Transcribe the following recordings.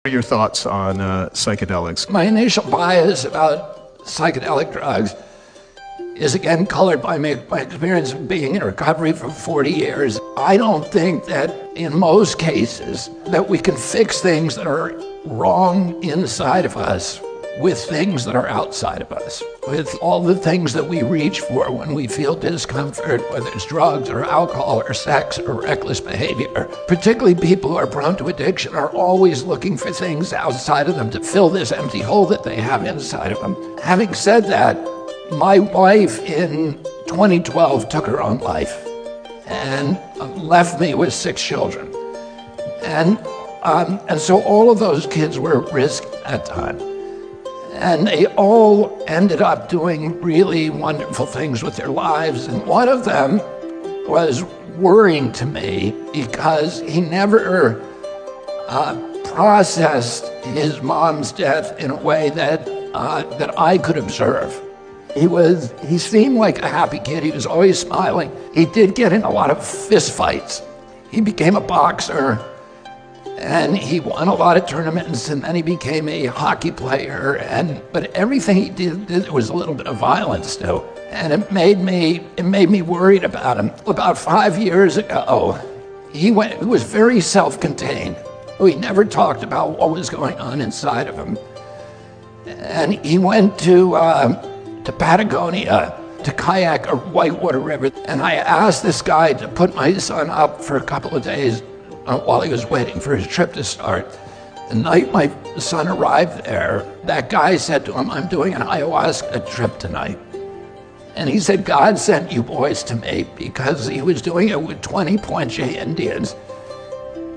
What are your thoughts on psychedelics? My initial bias about psychedelic drugs is again colored by my experience of being in recovery for 40 years. I don't think that in most cases that we can fix things that are wrong inside of us with things that are outside of us, with all the things that we reach for when we feel discomfort, whether it's drugs or alcohol or sex or reckless behavior. Particularly people who are prone to addiction are always looking for things outside of them to fill this empty hole that they have inside of them. Having said that, my wife in 2012 took her own life and left me with 6 children. And so all of those kids were at risk at that time. And they all ended up doing really wonderful things with their lives. And one of them was worrying to me because he never processed his mom's death in a way that I could observe. He seemed like a happy kid. He was always smiling. He did get in a lot of fist fights. He became a boxer. And he won a lot of tournaments, and then he became a hockey player. But everything he did, there was a little bit of violence too, and it made me worried about him. About 5 years ago, he was very self-contained. He never talked about what was going on inside of him, and he went to Patagonia to kayak a whitewater river. And I asked this guy to put my son up for a couple of days while he was waiting for his trip to start. The night my son arrived there, that guy said to him, "I'm doing an ayahuasca trip tonight." And he said, "God sent you boys to me," because he was doing it with 20 Puente Indians.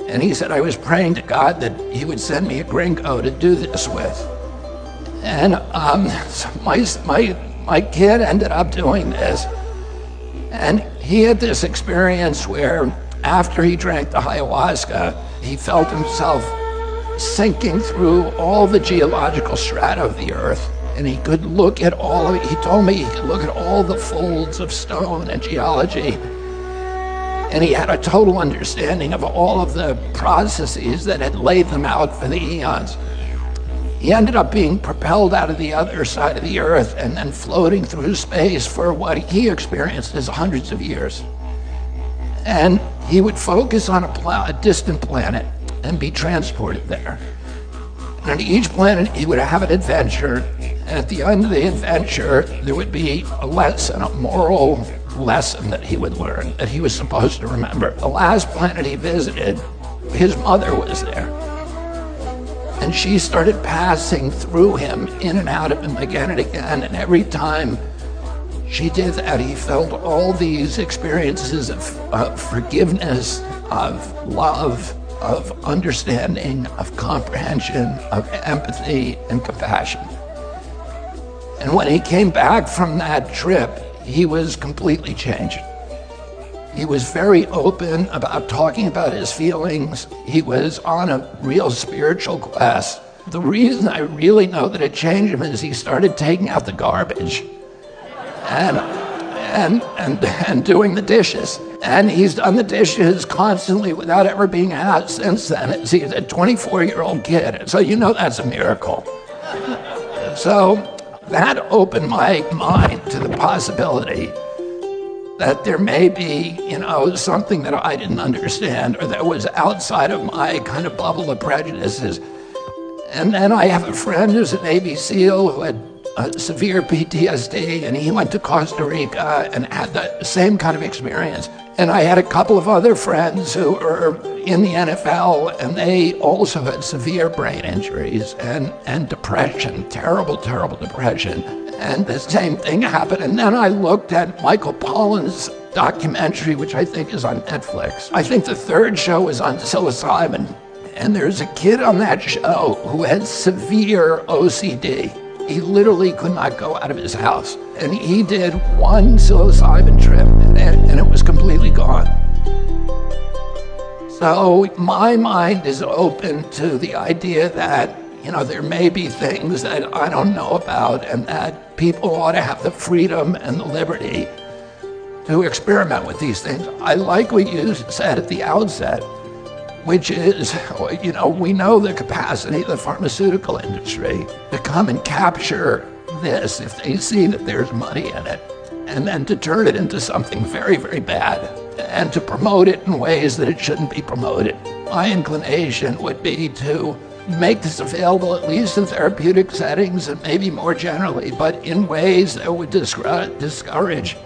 And he said, "I was praying to God that he would send me a gringo to do this with." And so my kid ended up doing this. And he had this experience where after he drank the ayahuasca, he felt himself sinking through all the geological strata of the earth. And he could look at he told me he could look at all the folds of stone and geology. And he had a total understanding of all of the processes that had laid them out for the eons. He ended up being propelled out of the other side of the earth and then floating through space for what he experienced as hundreds of years. And he would focus on a distant planet and be transported there. And on each planet, he would have an adventure. And at the end of the adventure, there would be a lesson, a moral lesson that he would learn, that he was supposed to remember. The last planet he visited, his mother was there. And she started passing through him, in and out of him again and again. And every time she did that, he felt all these experiences of forgiveness, of love, of understanding, of comprehension, of empathy and compassion. And when he came back from that trip, he was completely changed. He was very open about talking about his feelings. He was on a real spiritual quest. The reason I really know that it changed him is he started taking out the garbage and doing the dishes. And he's done the dishes constantly without ever being asked since then. He's a 24-year-old kid, so you know that's a miracle. So that opened my mind to the possibility that there may be, something that I didn't understand or that was outside of my kind of bubble of prejudices. And then I have a friend who's a Navy SEAL who had severe PTSD, and he went to Costa Rica and had the same kind of experience. And I had a couple of other friends who were in the NFL, and they also had severe brain injuries and depression, terrible, terrible depression. And the same thing happened. And then I looked at Michael Pollan's documentary, which I think is on Netflix. I think the third show was on psilocybin. And there's a kid on that show who had severe OCD. He literally could not go out of his house. And he did one psilocybin trip, and it was completely gone. So my mind is open to the idea that, there may be things that I don't know about, and that people ought to have the freedom and the liberty to experiment with these things. I like what you said at the outset, which is, we know the capacity of the pharmaceutical industry to come and capture this if they see that there's money in it, and then to turn it into something very, very bad, and to promote it in ways that it shouldn't be promoted. My inclination would be to make this available at least in therapeutic settings and maybe more generally, but in ways that would discourage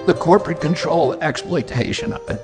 the corporate control exploitation of it.